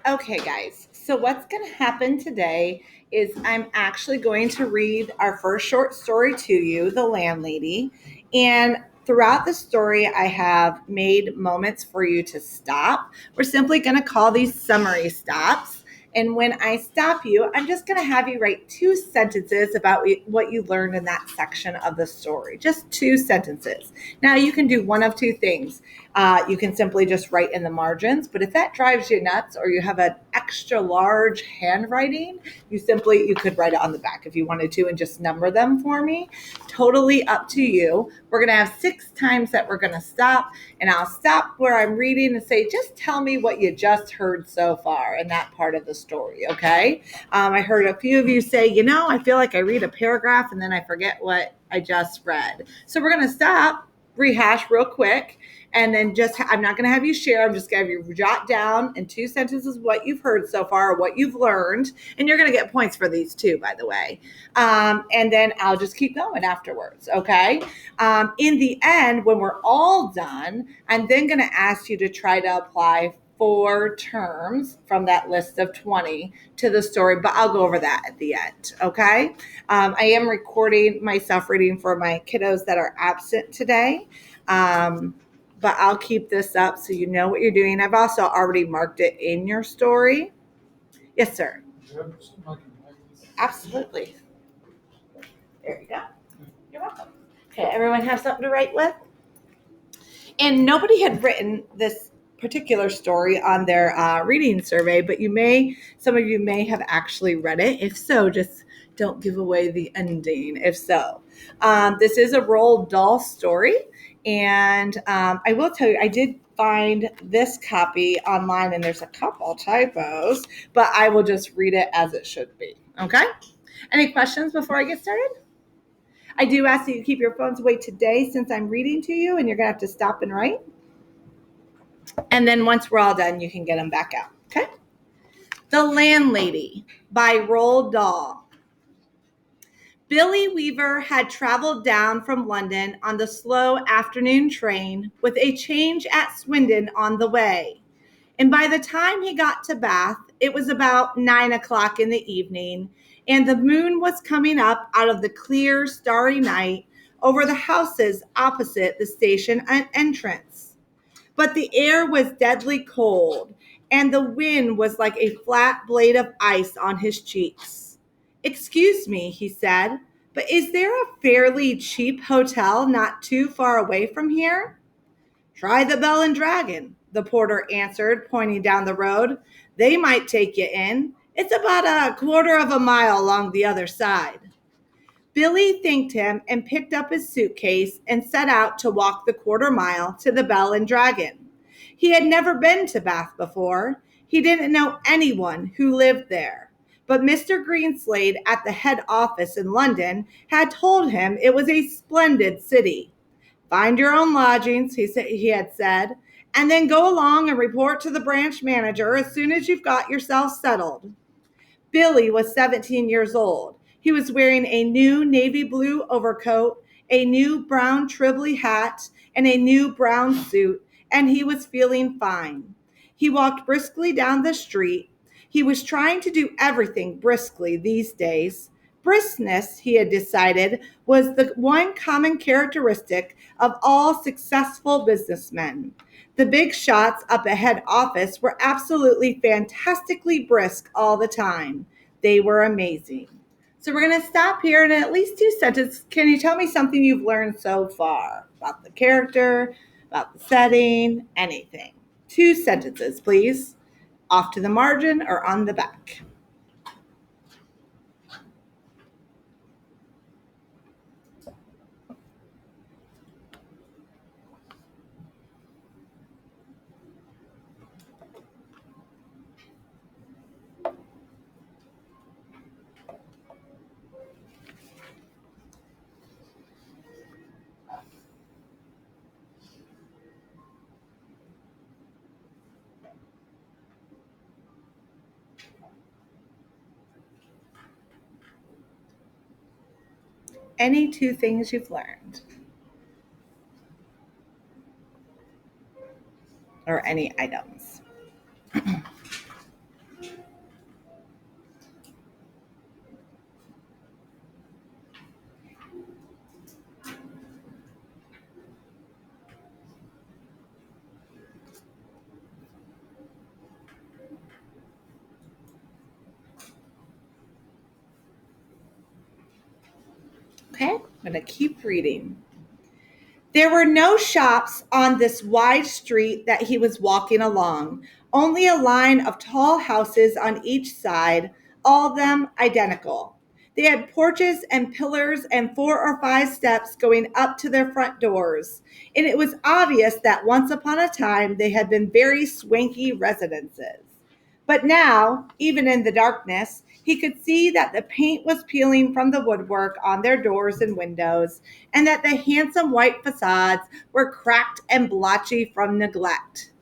Okay, guys, so what's going to happen today is I'm actually going to read our first short story to you, The Landlady. And throughout the story, I have made moments for you to stop. We're simply going to call these summary stops. And when I stop you, I'm just going to have you write 2 sentences about what you learned in that section of the story. Just 2 sentences. Now, you can do one of 2 things. You can simply just write in the margins, but if that drives you nuts or you have an extra large handwriting, you could write it on the back if you wanted to and just number them for me. Totally up to you. We're going to have 6 times that we're going to stop, and I'll stop where I'm reading and say, just tell me what you just heard so far in that part of the story, okay? I heard a few of you say, I feel like I read a paragraph and then I forget what I just read. So we're going to stop, rehash real quick, and then I'm not going to have you share. I'm just going to have you jot down in 2 sentences what you've heard so far, or what you've learned. And you're going to get points for these too, by the way. And then I'll just keep going afterwards. Okay. In the end, when we're all done, I'm then going to ask you to try to apply 4 terms from that list of 20 to the story, but I'll go over that at the end. Okay. I am recording myself reading for my kiddos that are absent today. But I'll keep this up so you know what you're doing. I've also already marked it in your story. Yes, sir. Absolutely. There you go. You're welcome. Okay, everyone have something to write with? And nobody had written this particular story on their reading survey, but some of you may have actually read it. If so, just don't give away the ending. If so, this is a Roald Dahl story. And I will tell you, I did find this copy online, and there's a couple typos, but I will just read it as it should be. Okay? Any questions before I get started? I do ask that you keep your phones away today since I'm reading to you, and you're going to have to stop and write. And then once we're all done, you can get them back out. Okay? The Landlady by Roald Dahl. Billy Weaver had traveled down from London on the slow afternoon train with a change at Swindon on the way. And by the time he got to Bath, it was about 9 o'clock in the evening, and the moon was coming up out of the clear, starry night over the houses opposite the station entrance. But the air was deadly cold, and the wind was like a flat blade of ice on his cheeks. "Excuse me," he said, "but is there a fairly cheap hotel not too far away from here?" "Try the Bell and Dragon," the porter answered, pointing down the road. "They might take you in. It's about a quarter of a mile along the other side." Billy thanked him and picked up his suitcase and set out to walk the quarter mile to the Bell and Dragon. He had never been to Bath before. He didn't know anyone who lived there. But Mr. Greenslade at the head office in London had told him it was a splendid city. "Find your own lodgings," he had said, "and then go along and report to the branch manager as soon as you've got yourself settled." Billy was 17 years old. He was wearing a new navy blue overcoat, a new brown Tribbley hat, and a new brown suit, and he was feeling fine. He walked briskly down the street. He was trying to do everything briskly these days. Briskness, he had decided, was the one common characteristic of all successful businessmen. The big shots up at head office were absolutely fantastically brisk all the time. They were amazing. So we're going to stop here in at least 2 sentences. Can you tell me something you've learned so far about the character, about the setting, anything? 2 sentences, please. Off to the margin or on the back. Any 2 things you've learned, or any items. I'm going to keep reading. There were no shops on this wide street that he was walking along, only a line of tall houses on each side, all of them identical. They had porches and pillars and 4 or 5 steps going up to their front doors, and it was obvious that once upon a time they had been very swanky residences. But now, even in the darkness, he could see that the paint was peeling from the woodwork on their doors and windows, and that the handsome white facades were cracked and blotchy from neglect.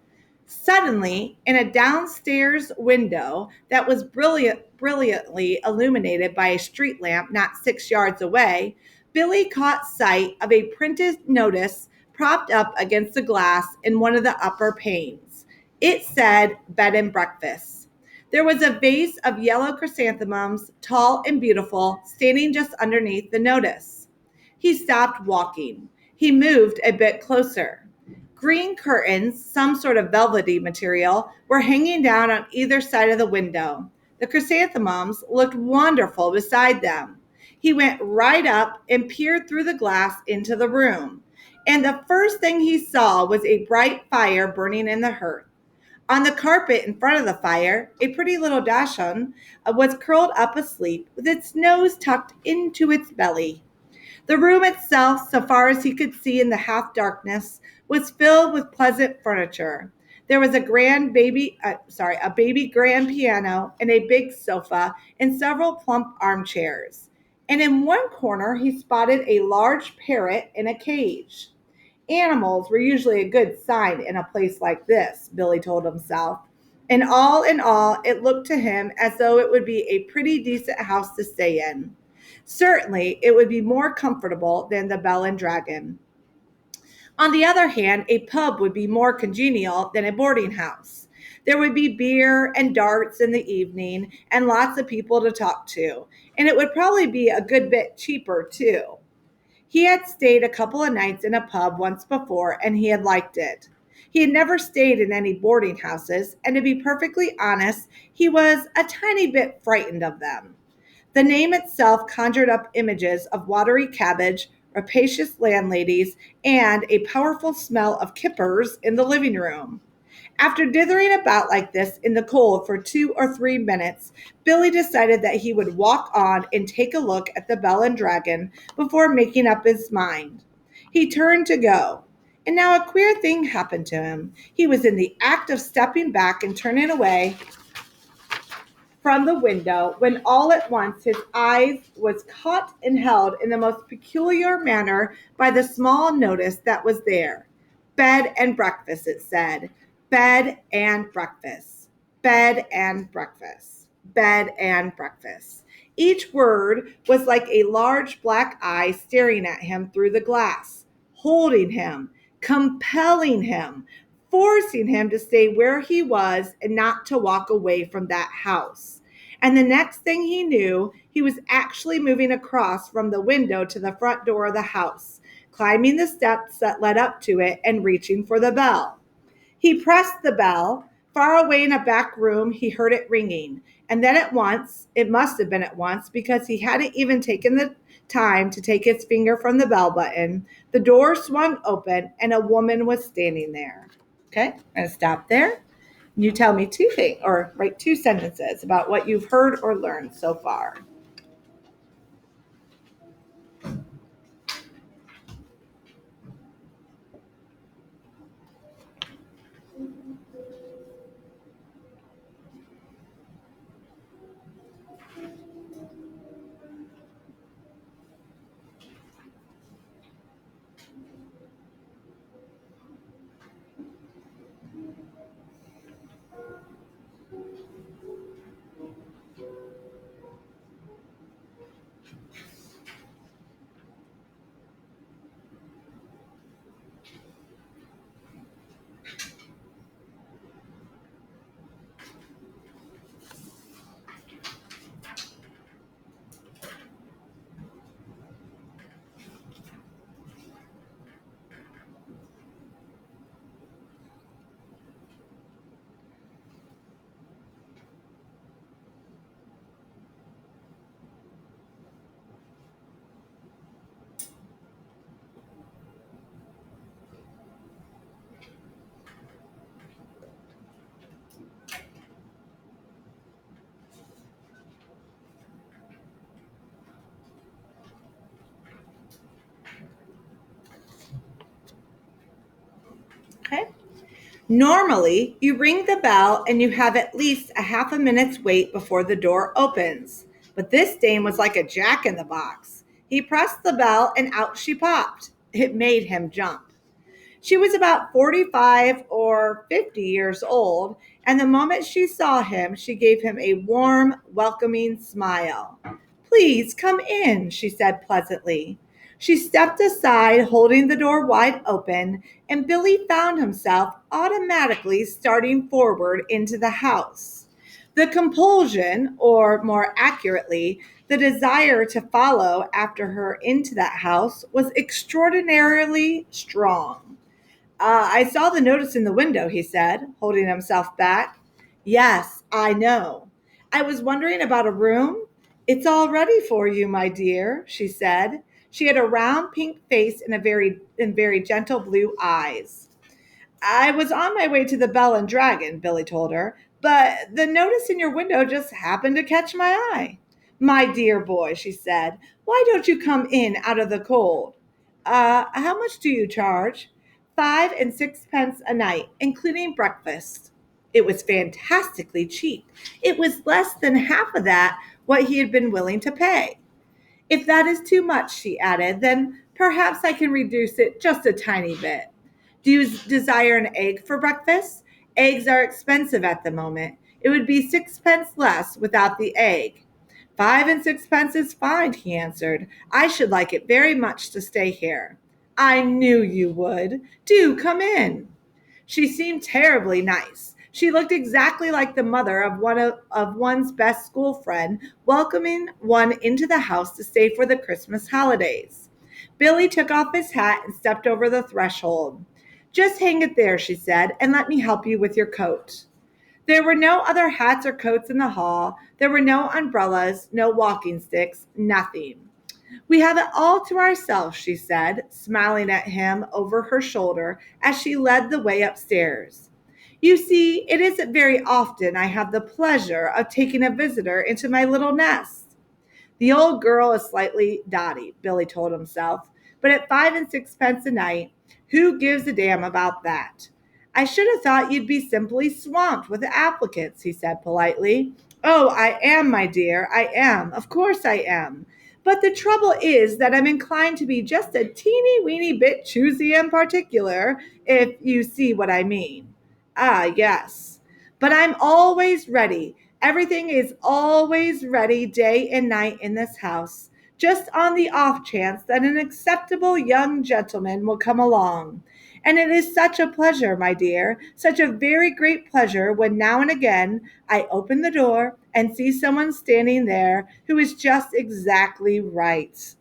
Suddenly, in a downstairs window that was brilliantly illuminated by a street lamp not 6 yards away, Billy caught sight of a printed notice propped up against the glass in one of the upper panes. It said bed and breakfast. There was a vase of yellow chrysanthemums, tall and beautiful, standing just underneath the notice. He stopped walking. He moved a bit closer. Green curtains, some sort of velvety material, were hanging down on either side of the window. The chrysanthemums looked wonderful beside them. He went right up and peered through the glass into the room. And the first thing he saw was a bright fire burning in the hearth. On the carpet in front of the fire, a pretty little dachshund was curled up asleep with its nose tucked into its belly. The room itself, so far as he could see in the half darkness, was filled with pleasant furniture. There was a baby grand piano and a big sofa and several plump armchairs. And in one corner, he spotted a large parrot in a cage. Animals were usually a good sign in a place like this, Billy told himself. And all in all, it looked to him as though it would be a pretty decent house to stay in. Certainly, it would be more comfortable than the Bell and Dragon. On the other hand, a pub would be more congenial than a boarding house. There would be beer and darts in the evening and lots of people to talk to, and it would probably be a good bit cheaper, too. He had stayed a couple of nights in a pub once before, and he had liked it. He had never stayed in any boarding houses, and to be perfectly honest, he was a tiny bit frightened of them. The name itself conjured up images of watery cabbage, rapacious landladies, and a powerful smell of kippers in the living room. After dithering about like this in the cold for 2 or 3 minutes, Billy decided that he would walk on and take a look at the Bell and Dragon before making up his mind. He turned to go. And now a queer thing happened to him. He was in the act of stepping back and turning away from the window when all at once his eyes was caught and held in the most peculiar manner by the small notice that was there. Bed and breakfast, it said. Bed and breakfast. Bed and breakfast. Bed and breakfast. Each word was like a large black eye staring at him through the glass, holding him, compelling him, forcing him to stay where he was and not to walk away from that house. And the next thing he knew, he was actually moving across from the window to the front door of the house, climbing the steps that led up to it and reaching for the bell. He pressed the bell. Far away in a back room, he heard it ringing. And then at once, it must have been at once because he hadn't even taken the time to take his finger from the bell button, the door swung open and a woman was standing there. Okay, I'm going to stop there. You tell me 2 things, or write 2 sentences about what you've heard or learned so far. Normally, you ring the bell and you have at least a half a minute's wait before the door opens. But this dame was like a jack in the box. He pressed the bell and out she popped. It made him jump. She was about 45 or 50 years old, and the moment she saw him, she gave him a warm, welcoming smile. Please come in, she said pleasantly. She stepped aside, holding the door wide open, and Billy found himself automatically starting forward into the house. The compulsion, or more accurately, the desire to follow after her into that house, was extraordinarily strong. I saw the notice in the window, he said, holding himself back. Yes, I know. I was wondering about a room. It's all ready for you, my dear, she said. She had a round pink face and very gentle blue eyes. I was on my way to the Bell and Dragon, Billy told her, but the notice in your window just happened to catch my eye. My dear boy, she said, why don't you come in out of the cold? How much do you charge? 5 and 6 pence a night, including breakfast. It was fantastically cheap. It was less than half of that what he had been willing to pay. If that is too much, she added, then perhaps I can reduce it just a tiny bit. Do you desire an egg for breakfast? Eggs are expensive at the moment. It would be 6 pence less without the egg. 5 and 6 pence is fine, he answered. I should like it very much to stay here. I knew you would. Do come in. She seemed terribly nice. She looked exactly like the mother of one's best school friend, welcoming one into the house to stay for the Christmas holidays. Billy took off his hat and stepped over the threshold. Just hang it there, she said, and let me help you with your coat. There were no other hats or coats in the hall. There were no umbrellas, no walking sticks, nothing. We have it all to ourselves, she said, smiling at him over her shoulder as she led the way upstairs. You see, it isn't very often I have the pleasure of taking a visitor into my little nest. The old girl is slightly dotty, Billy told himself, but at 5 and 6 pence a night, who gives a damn about that? I should have thought you'd be simply swamped with applicants, he said politely. Oh, I am, my dear, I am. Of course I am. But the trouble is that I'm inclined to be just a teeny weeny bit choosy and particular, if you see what I mean. Ah, yes. But I'm always ready. Everything is always ready day and night in this house, just on the off chance that an acceptable young gentleman will come along. And it is such a pleasure, my dear, such a very great pleasure when now and again I open the door and see someone standing there who is just exactly right.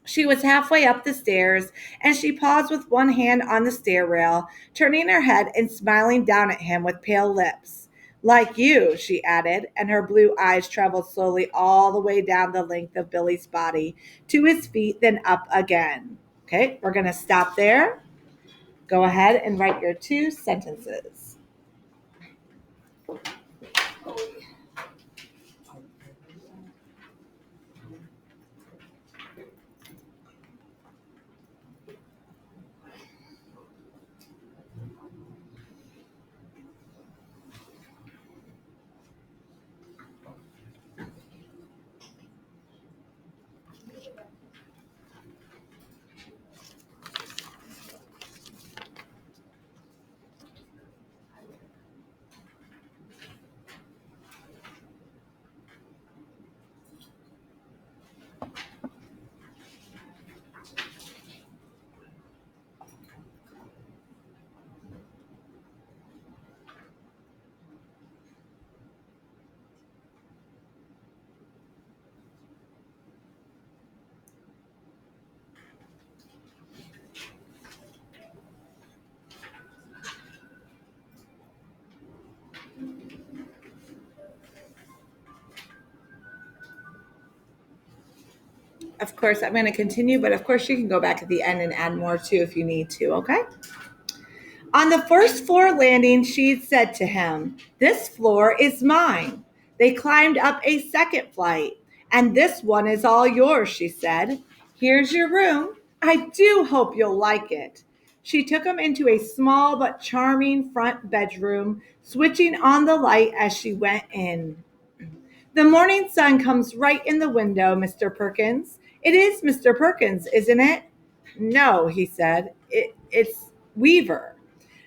She was halfway up the stairs, and she paused with one hand on the stair rail, turning her head and smiling down at him with pale lips. Like you, she added, and her blue eyes traveled slowly all the way down the length of Billy's body to his feet, then up again. Okay, we're going to stop there. Go ahead and write your 2 sentences. Of course, I'm going to continue, but of course, you can go back at the end and add more too if you need to, okay? On the first floor landing, she said to him, This floor is mine. They climbed up a second flight. And this one is all yours, she said. Here's your room. I do hope you'll like it. She took him into a small but charming front bedroom, switching on the light as she went in. The morning sun comes right in the window, Mr. Perkins. It is Mr. Perkins, isn't it? No, he said. It's Weaver.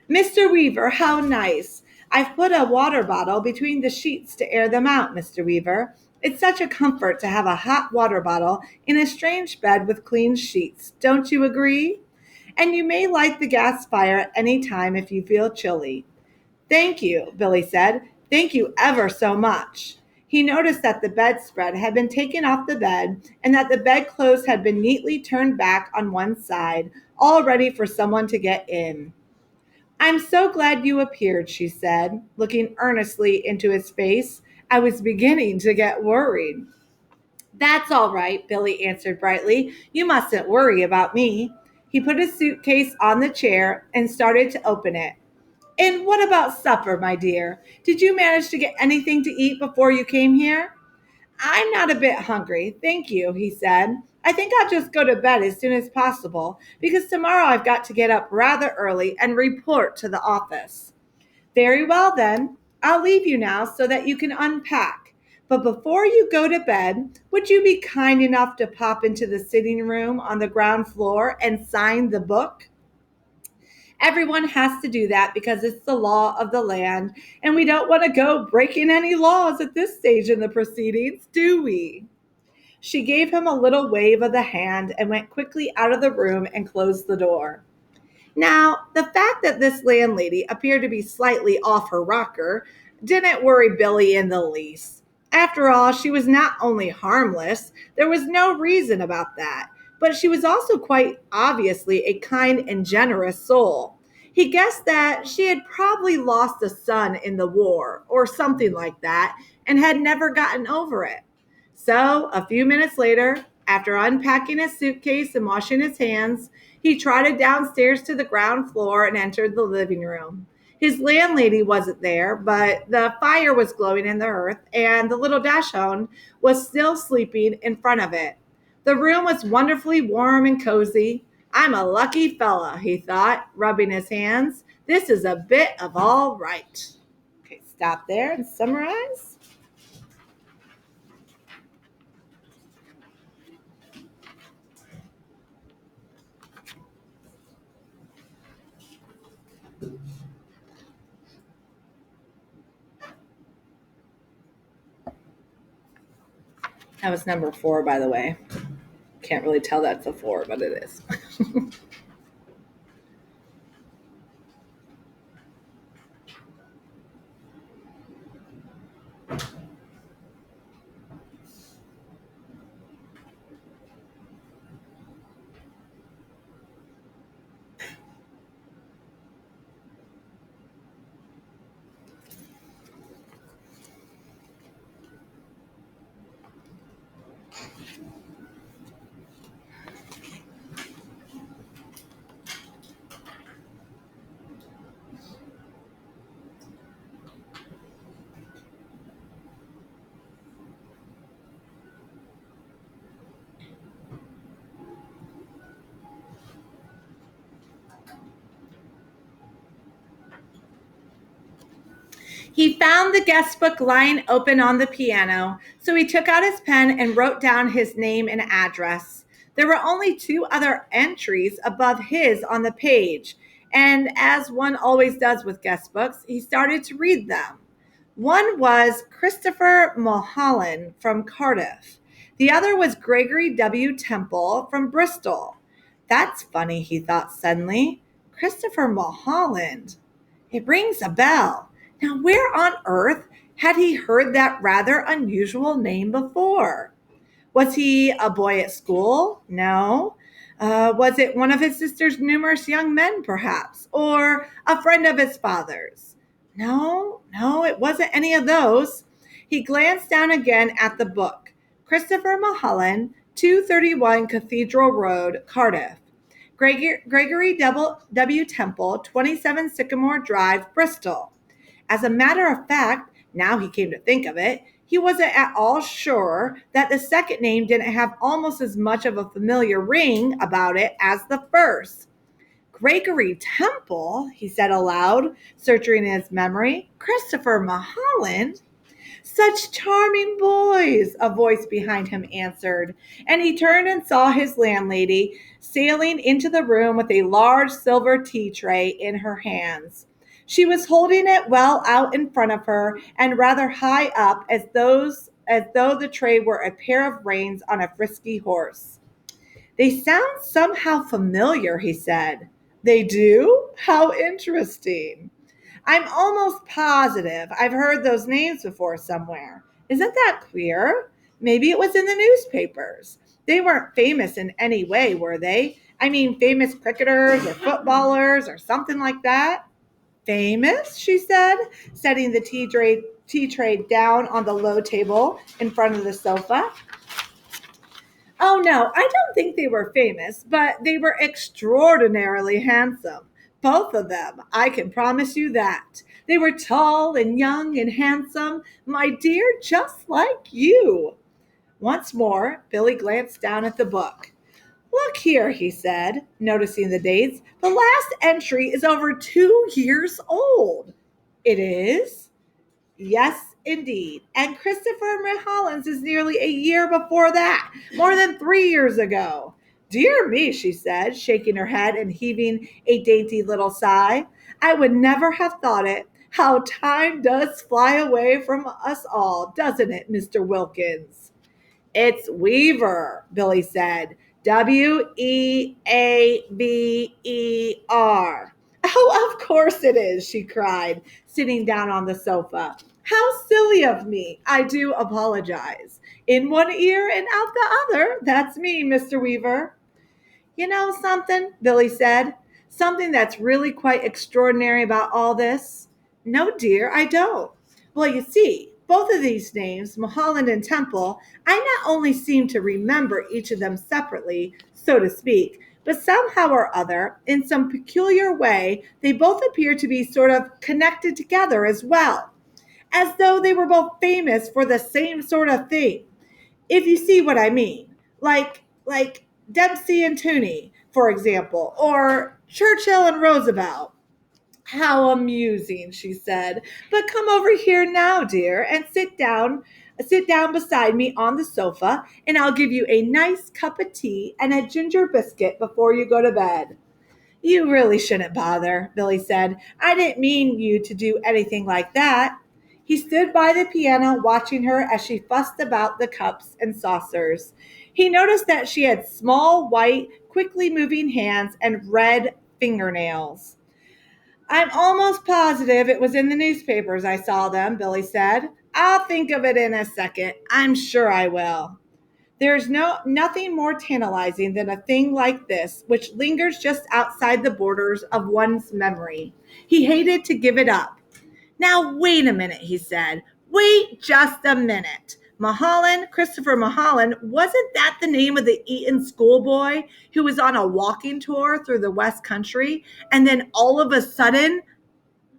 Mr. Weaver, how nice. I've put a water bottle between the sheets to air them out, Mr. Weaver. It's such a comfort to have a hot water bottle in a strange bed with clean sheets. Don't you agree? And you may light the gas fire at any time if you feel chilly. Thank you, Billy said. Thank you ever so much. He noticed that the bedspread had been taken off the bed and that the bedclothes had been neatly turned back on one side, all ready for someone to get in. I'm so glad you appeared, she said, looking earnestly into his face. I was beginning to get worried. That's all right, Billy answered brightly. You mustn't worry about me. He put his suitcase on the chair and started to open it. And what about supper, my dear? Did you manage to get anything to eat before you came here? I'm not a bit hungry, thank you, he said. I think I'll just go to bed as soon as possible because tomorrow I've got to get up rather early and report to the office. Very well, then. I'll leave you now so that you can unpack. But before you go to bed, would you be kind enough to pop into the sitting room on the ground floor and sign the book? Everyone has to do that because it's the law of the land, and we don't want to go breaking any laws at this stage in the proceedings, do we? She gave him a little wave of the hand and went quickly out of the room and closed the door. Now, the fact that this landlady appeared to be slightly off her rocker didn't worry Billy in the least. After all, she was not only harmless, there was no reason about that, but she was also quite obviously a kind and generous soul. He guessed that she had probably lost a son in the war or something like that and had never gotten over it. So, a few minutes later, after unpacking his suitcase and washing his hands, he trotted downstairs to the ground floor and entered the living room. His landlady wasn't there, but the fire was glowing in the hearth, and the little dachshund was still sleeping in front of it. The room was wonderfully warm and cozy. I'm a lucky fella, he thought, rubbing his hands. This is a bit of all right. Okay, stop there and summarize. That was number 4, by the way. Can't really tell that's a 4, but it is. He found the guest book lying open on the piano, so he took out his pen and wrote down his name and address. There were only 2 other entries above his on the page, and as one always does with guest books, he started to read them. One was Christopher Mulholland from Cardiff. The other was Gregory W. Temple from Bristol. That's funny, he thought suddenly. Christopher Mulholland. It rings a bell. Now, where on earth had he heard that rather unusual name before? Was he a boy at school? No. Was it one of his sister's numerous young men, perhaps? Or a friend of his father's? No, it wasn't any of those. He glanced down again at the book. Christopher Mulholland, 231 Cathedral Road, Cardiff. Gregory W. Temple, 27 Sycamore Drive, Bristol. As a matter of fact, now he came to think of it, he wasn't at all sure that the second name didn't have almost as much of a familiar ring about it as the first. Gregory Temple, he said aloud, searching in his memory. Christopher Mulholland. Such charming boys, a voice behind him answered, and he turned and saw his landlady sailing into the room with a large silver tea tray in her hands. She was holding it well out in front of her and rather high up as though the tray were a pair of reins on a frisky horse. They sound somehow familiar, he said. They do? How interesting. I'm almost positive I've heard those names before somewhere. Isn't that queer? Maybe it was in the newspapers. They weren't famous in any way, were they? I mean, famous cricketers or footballers or something like that. Famous, she said, setting the tea tray down on the low table in front of the sofa. Oh no, I don't think they were famous, but they were extraordinarily handsome. Both of them, I can promise you that. They were tall and young and handsome, my dear, just like you. Once more, Billy glanced down at the book. Look here, he said, noticing the dates. The last entry is over 2 years old. It is? Yes, indeed. And Christopher Mulholland's is nearly a year before that, more than 3 years ago. Dear me, she said, shaking her head and heaving a dainty little sigh. I would never have thought it. How time does fly away from us all, doesn't it, Mr. Wilkins? It's Weaver, Billy said. Weaver. Oh, of course it is, she cried, sitting down on the sofa. How silly of me. I do apologize. In one ear and out the other. That's me, Mr. Weaver. You know something, Billy said. Something that's really quite extraordinary about all this? No, dear, I don't. Well, you see, both of these names, Mulholland and Temple, I not only seem to remember each of them separately, so to speak, but somehow or other, in some peculiar way, they both appear to be sort of connected together as well, as though they were both famous for the same sort of thing, if you see what I mean. Like Dempsey and Tooney, for example, or Churchill and Roosevelt. How amusing, she said. But come over here now, dear, and sit down beside me on the sofa, and I'll give you a nice cup of tea and a ginger biscuit before you go to bed. You really shouldn't bother, Billy said. I didn't mean you to do anything like that. He stood by the piano watching her as she fussed about the cups and saucers. He noticed that she had small, white, quickly moving hands and red fingernails. I'm almost positive it was in the newspapers I saw them, Billy said. I'll think of it in a second. I'm sure I will. There's nothing more tantalizing than a thing like this, which lingers just outside the borders of one's memory. He hated to give it up. Now, wait a minute, he said. Wait just a minute. Mulholland, Christopher Mulholland, wasn't that the name of the Eton schoolboy who was on a walking tour through the West Country? And then all of a sudden,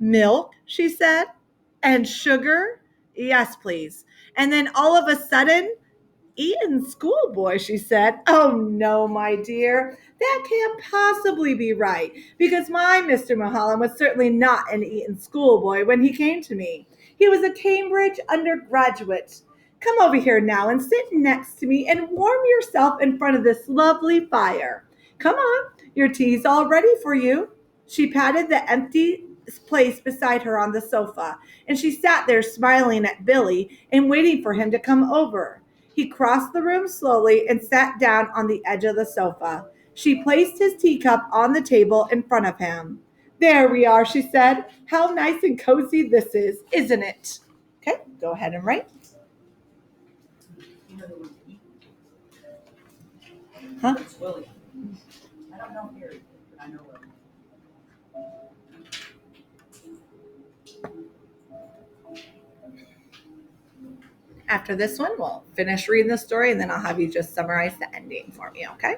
milk, she said, and sugar? Yes, please. And then all of a sudden, Eton schoolboy, she said. Oh, no, my dear. That can't possibly be right, because my Mr. Mulholland was certainly not an Eton schoolboy when he came to me. He was a Cambridge undergraduate. Come over here now and sit next to me and warm yourself in front of this lovely fire. Come on, your tea's all ready for you. She patted the empty place beside her on the sofa, and she sat there smiling at Billy and waiting for him to come over. He crossed the room slowly and sat down on the edge of the sofa. She placed his teacup on the table in front of him. There we are, she said. How nice and cozy this is, isn't it? Okay, go ahead and write. Huh? It's Willie. I don't know Harry, but I know Willie. After this one, we'll finish reading the story and then I'll have you just summarize the ending for me, okay?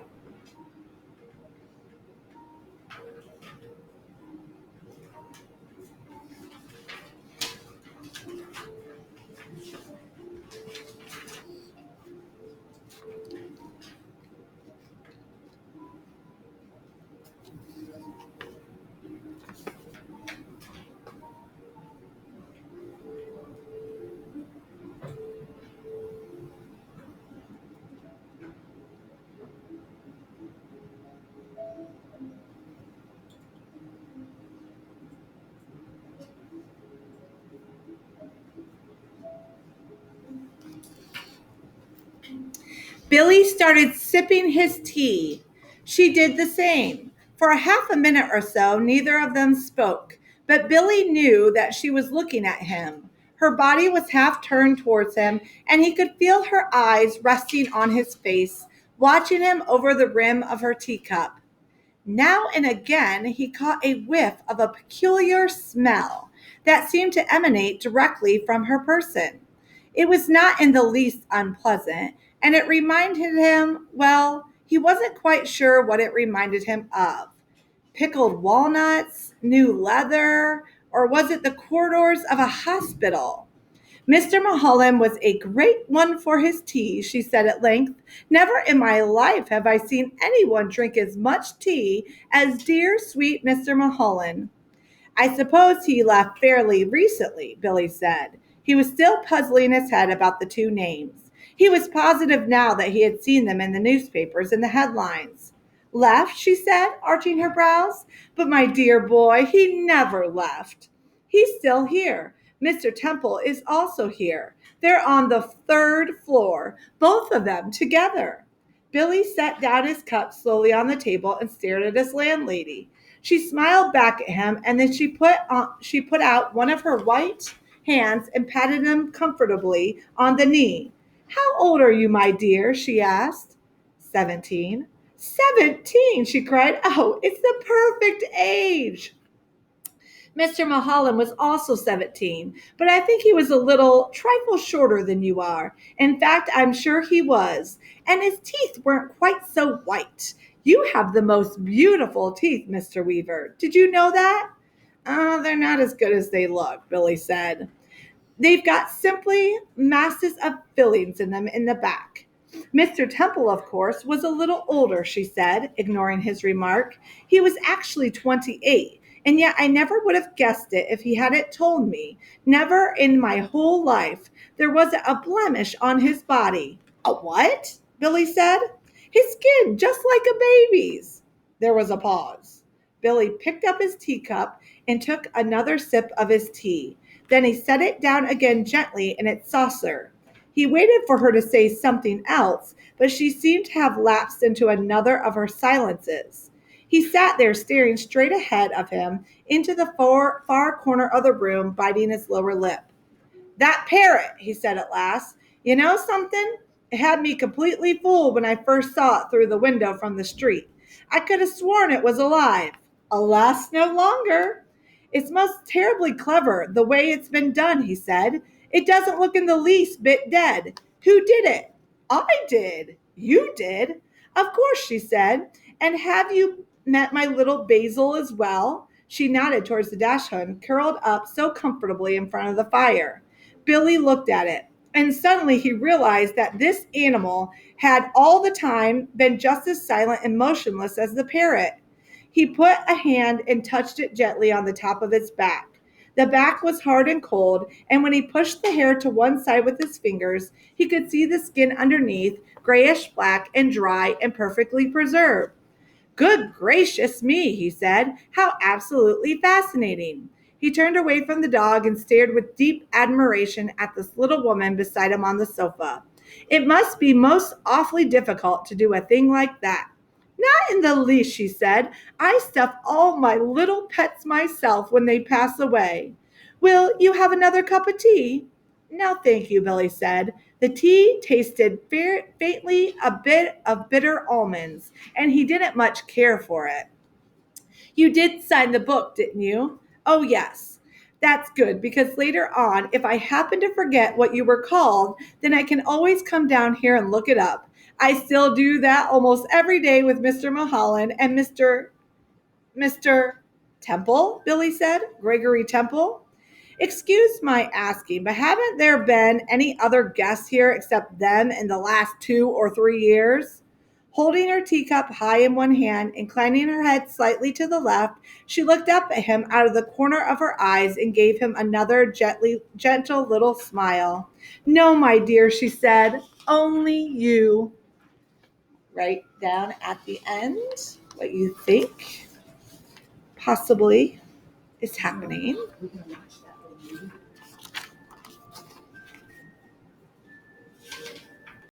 Billy started sipping his tea. She did the same. For a half a minute or so, neither of them spoke, but Billy knew that she was looking at him. Her body was half turned towards him, and he could feel her eyes resting on his face, watching him over the rim of her teacup. Now and again, he caught a whiff of a peculiar smell that seemed to emanate directly from her person. It was not in the least unpleasant, and it reminded him, well, he wasn't quite sure what it reminded him of. Pickled walnuts, new leather, or was it the corridors of a hospital? Mr. Mulholland was a great one for his tea, she said at length. Never in my life have I seen anyone drink as much tea as dear, sweet Mr. Mulholland. I suppose he left fairly recently, Billy said. He was still puzzling his head about the two names. He was positive now that he had seen them in the newspapers in the headlines. Left, she said, arching her brows. But my dear boy, he never left. He's still here. Mr. Temple is also here. They're on the third floor, both of them together. Billy set down his cup slowly on the table and stared at his landlady. She smiled back at him, and then she put out one of her white hands and patted him comfortably on the knee. How old are you, my dear? She asked. 17. 17, she cried. Oh, it's the perfect age. Mr. Mulholland was also 17, but I think he was a little trifle shorter than you are. In fact, I'm sure he was. And his teeth weren't quite so white. You have the most beautiful teeth, Mr. Weaver. Did you know that? They're not as good as they look, Billy said. They've got simply masses of fillings in them in the back. Mr. Temple, of course, was a little older, she said, ignoring his remark. He was actually 28, and yet I never would have guessed it if he hadn't told me. Never in my whole life there wasn't a blemish on his body. A what? Billy said. His skin, just like a baby's. There was a pause. Billy picked up his teacup and took another sip of his tea. Then he set it down again gently in its saucer. He waited for her to say something else, but she seemed to have lapsed into another of her silences. He sat there staring straight ahead of him into the far corner of the room, biting his lower lip. That parrot, he said at last. You know something? It had me completely fooled when I first saw it through the window from the street. I could have sworn it was alive. Alas, no longer. It's most terribly clever, the way it's been done, he said. It doesn't look in the least bit dead. Who did it? I did. You did? Of course, she said. And have you met my little Basil as well? She nodded towards the dachshund, curled up so comfortably in front of the fire. Billy looked at it, and suddenly he realized that this animal had all the time been just as silent and motionless as the parrot. He put a hand and touched it gently on the top of its back. The back was hard and cold, and when he pushed the hair to one side with his fingers, he could see the skin underneath, grayish black and dry and perfectly preserved. Good gracious me, he said. How absolutely fascinating. He turned away from the dog and stared with deep admiration at this little woman beside him on the sofa. It must be most awfully difficult to do a thing like that. Not in the least, she said. I stuff all my little pets myself when they pass away. Will you have another cup of tea? No, thank you, Billy said. The tea tasted faintly a bit of bitter almonds, and he didn't much care for it. You did sign the book, didn't you? Oh, yes. That's good, because later on, if I happen to forget what you were called, then I can always come down here and look it up. I still do that almost every day with Mr. Mulholland and Mr. Temple, Billy said. Gregory Temple. Excuse my asking, but haven't there been any other guests here except them in the last 2 or 3 years? Holding her teacup high in one hand, inclining her head slightly to the left, she looked up at him out of the corner of her eyes and gave him another gentle little smile. No, my dear, she said, only you. Write down at the end what you think possibly is happening.